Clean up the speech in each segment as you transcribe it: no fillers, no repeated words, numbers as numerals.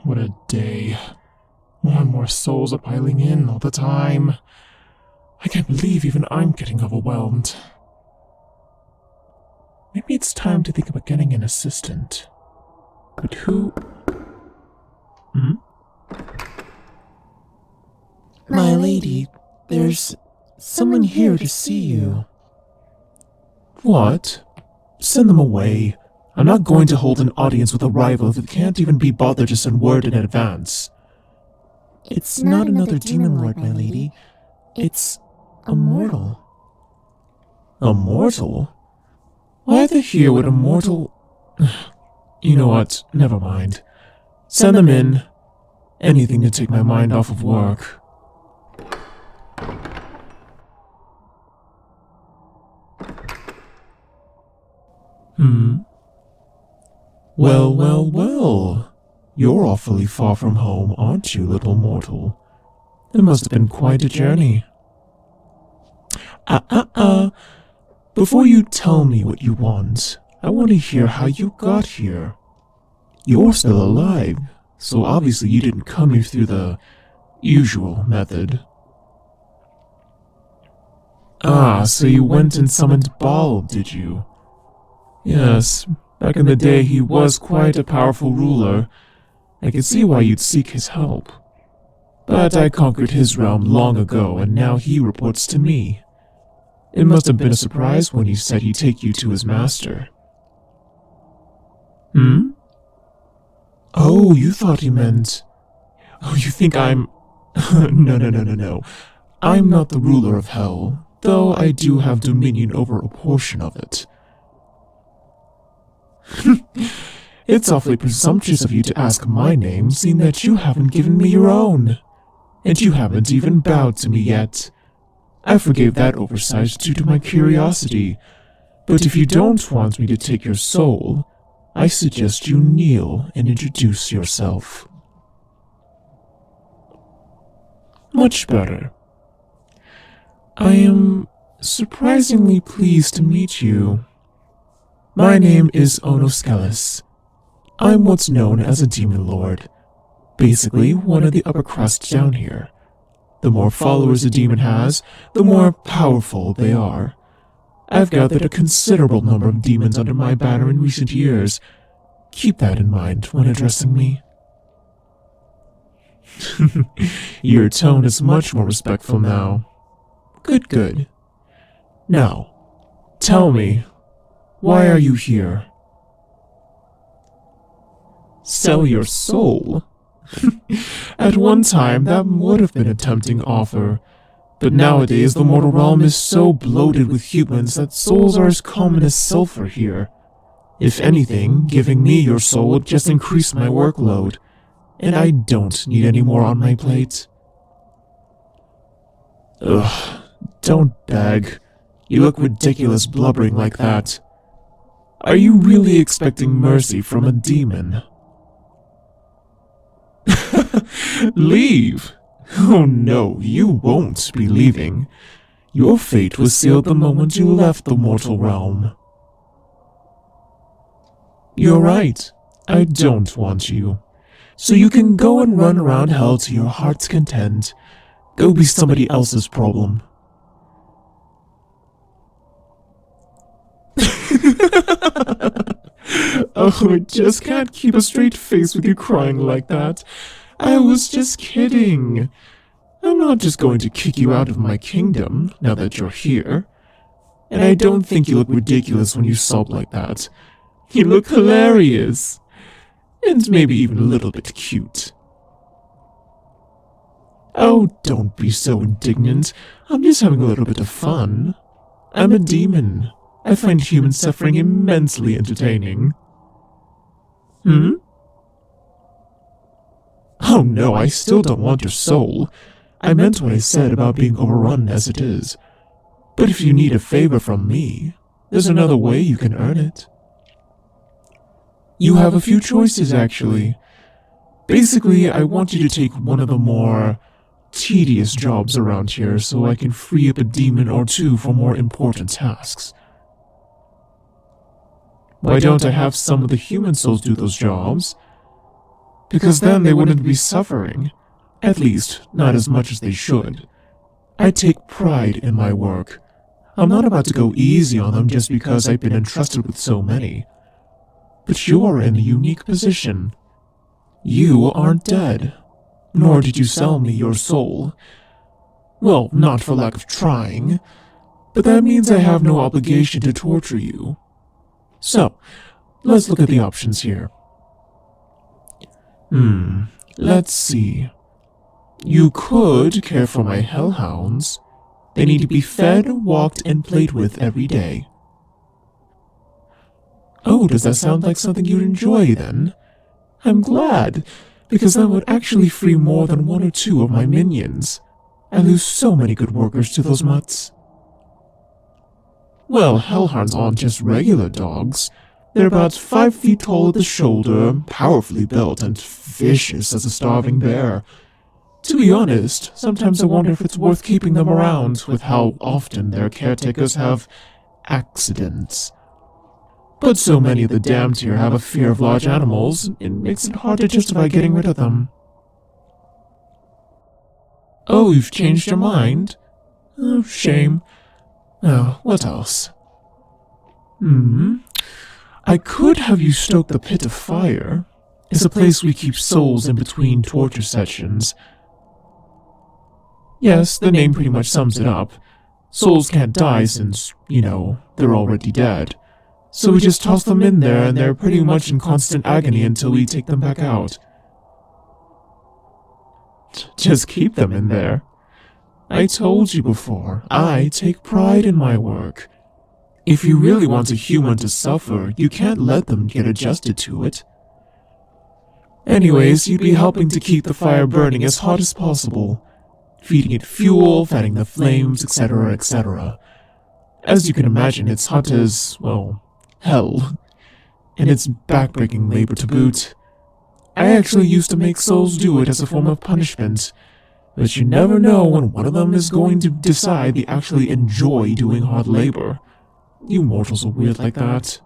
What a day. More and more souls are piling in all the time. I can't believe even I'm getting overwhelmed. Maybe it's time to think about getting an assistant. But who? My lady, there's someone here to see you. What? Send them away. I'm not going to hold an audience with a rival that can't even be bothered to send word in advance. It's not another demon lord, my lady. It's a mortal. A mortal? Why the here would a mortal... You know what? Never mind. Send them in. Anything to take my mind off of work. Well. You're awfully far from home, aren't you, little mortal? It must have been quite a journey. Before you tell me what you want, I want to hear how you got here. You're still alive, so obviously you didn't come here through the usual method. So you went and summoned Baal, did you? Yes, back in the day he was quite a powerful ruler. I could see why you'd seek his help. But I conquered his realm long ago, and now he reports to me. It must have been a surprise when he said he'd take you to his master. Oh, you thought he meant... Oh, you think I'm... No. I'm not the ruler of hell, though I do have dominion over a portion of it. It's awfully presumptuous of you to ask my name, seeing that you haven't given me your own. And you haven't even bowed to me yet. I forgave that oversight due to my curiosity, but if you don't want me to take your soul, I suggest you kneel and introduce yourself. Much better. I am surprisingly pleased to meet you. My name is Onoskelis. I'm what's known as a demon lord, basically one of the upper crust down here. The more followers a demon has, the more powerful they are. I've gathered a considerable number of demons under my banner in recent years. Keep that in mind when addressing me. Your tone is much more respectful now. Good. Now, tell me, why are you here? Sell your soul? At one time, that would have been a tempting offer, but nowadays the mortal realm is so bloated with humans that souls are as common as sulfur here. If anything, giving me your soul would just increase my workload, and I don't need any more on my plate. Ugh, don't beg. You look ridiculous blubbering like that. Are you really expecting mercy from a demon? Leave? Oh no, you won't be leaving. Your fate was sealed the moment you left the mortal realm. You're right, I don't want you. So you can go and run around hell to your heart's content. Go be somebody else's problem. Oh, I just can't keep a straight face with you crying like that. I was just kidding. I'm not just going to kick you out of my kingdom, now that you're here. And I don't think you look ridiculous when you sob like that. You look hilarious. And maybe even a little bit cute. Oh, don't be so indignant. I'm just having a little bit of fun. I'm a demon. I find human suffering immensely entertaining. Oh no, I still don't want your soul. I meant what I said about being overrun as it is. But if you need a favor from me, there's another way you can earn it. You have a few choices, actually. Basically, I want you to take one of the more tedious jobs around here so I can free up a demon or two for more important tasks. Why don't I have some of the human souls do those jobs? Because then they wouldn't be suffering. At least, not as much as they should. I take pride in my work. I'm not about to go easy on them just because I've been entrusted with so many. But you are in a unique position. You aren't dead, nor did you sell me your soul. Well, not for lack of trying, but that means I have no obligation to torture you. So, let's look at the options here. Let's see. You could care for my hellhounds. They need to be fed, walked, and played with every day. Oh, does that sound like something you'd enjoy, then? I'm glad, because that would actually free more than 1 or 2 of my minions. I lose so many good workers to those mutts. Well, hellhounds aren't just regular dogs. They're about 5 feet tall at the shoulder, powerfully built, and vicious as a starving bear. To be honest, sometimes I wonder if it's worth keeping them around with how often their caretakers have accidents. But so many of the damned here have a fear of large animals, it makes it hard to justify getting rid of them. Oh, you've changed your mind? Oh, shame. Oh, what else? I could have you stoke the Pit of Fire. It's a place we keep souls in between torture sessions. Yes, the name pretty much sums it up. Souls can't die since, they're already dead. So we just toss them in there and they're pretty much in constant agony until we take them back out. Just keep them in there. I told you before, I take pride in my work. If you really want a human to suffer, you can't let them get adjusted to it. Anyways, you'd be helping to keep the fire burning as hot as possible. Feeding it fuel, fanning the flames, etc., etc. As you can imagine, it's hot as, well, hell. And it's backbreaking labor to boot. I actually used to make souls do it as a form of punishment. But you never know when one of them is going to decide they actually enjoy doing hard labor. You mortals are weird like that.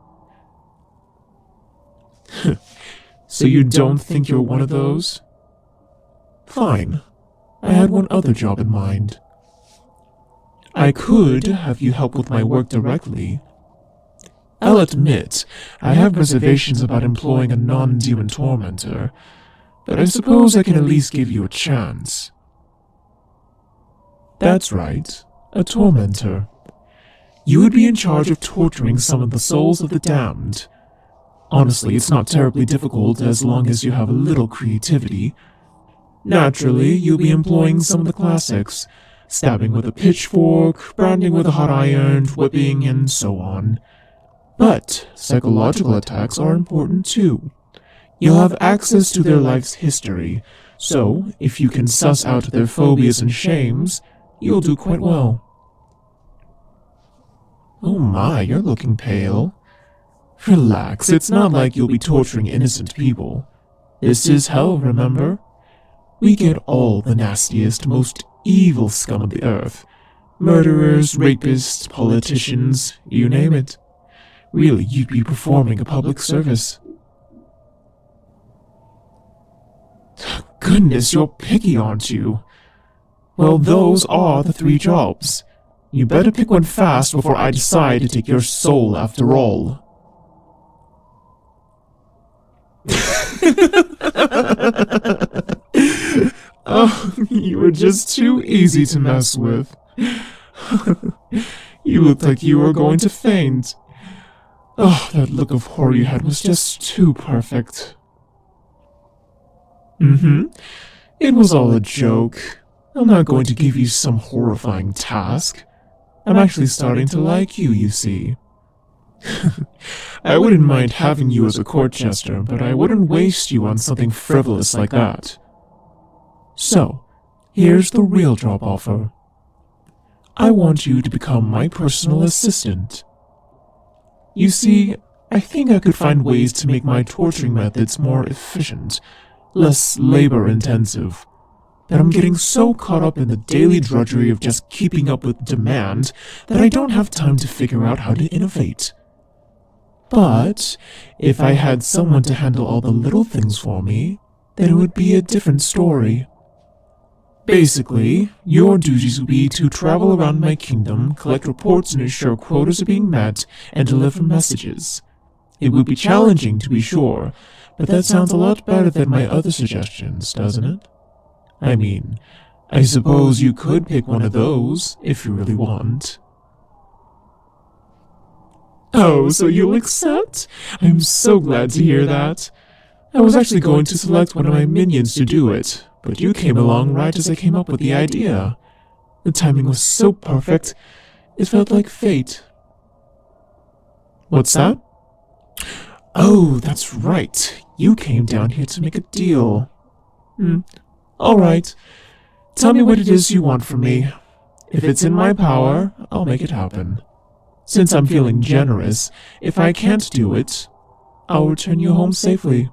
So you don't think you're one of those? Fine. I had one other job in mind. I could have you help with my work directly. I'll admit, I have reservations about employing a non-demon tormentor, but I suppose I can at least give you a chance. That's right, a tormentor. You would be in charge of torturing some of the souls of the damned. Honestly, it's not terribly difficult as long as you have a little creativity. Naturally, you'll be employing some of the classics, stabbing with a pitchfork, branding with a hot iron, whipping, and so on. But psychological attacks are important too. You'll have access to their life's history, so if you can suss out their phobias and shames, you'll do quite well. Oh my, you're looking pale. Relax, it's not like you'll be torturing innocent people. This is hell, remember? We get all the nastiest, most evil scum of the earth. Murderers, rapists, politicians, you name it. Really, you'd be performing a public service. Goodness, you're picky, aren't you? Well, those are the 3 jobs. You better pick one fast before I decide to take your soul after all. Oh, you were just too easy to mess with. You looked like you were going to faint. Oh, that look of horror you had was just too perfect. It was all a joke. I'm not going to give you some horrifying task. I'm actually starting to like you, you see. I wouldn't mind having you as a court jester, but I wouldn't waste you on something frivolous like that. So, here's the real job offer. I want you to become my personal assistant. You see, I think I could find ways to make my torturing methods more efficient, less labor-intensive. But I'm getting so caught up in the daily drudgery of just keeping up with demand that I don't have time to figure out how to innovate. But if I had someone to handle all the little things for me, then it would be a different story. Basically, your duties would be to travel around my kingdom, collect reports and ensure quotas are being met, and deliver messages. It would be challenging, to be sure, but that sounds a lot better than my other suggestions, doesn't it? I mean, I suppose you could pick one of those, if you really want. Oh, so you'll accept? I'm so glad to hear that. I was actually going to select one of my minions to do it, but you came along right as I came up with the idea. The timing was so perfect, it felt like fate. What's that? Oh, that's right. You came down here to make a deal. All right. Tell me what it is you want from me. If it's in my power, I'll make it happen. Since I'm feeling generous, if I can't do it, I'll return you home safely.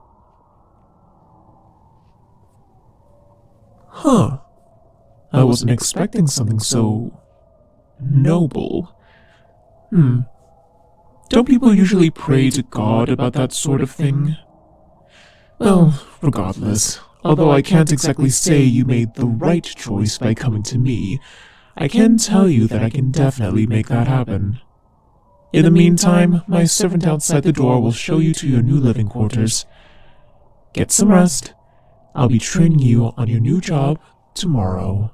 Huh. I wasn't expecting something so noble. Don't people usually pray to God about that sort of thing? Well, regardless, although I can't exactly say you made the right choice by coming to me, I can tell you that I can definitely make that happen. In the meantime, my servant outside the door will show you to your new living quarters. Get some rest. I'll be training you on your new job tomorrow.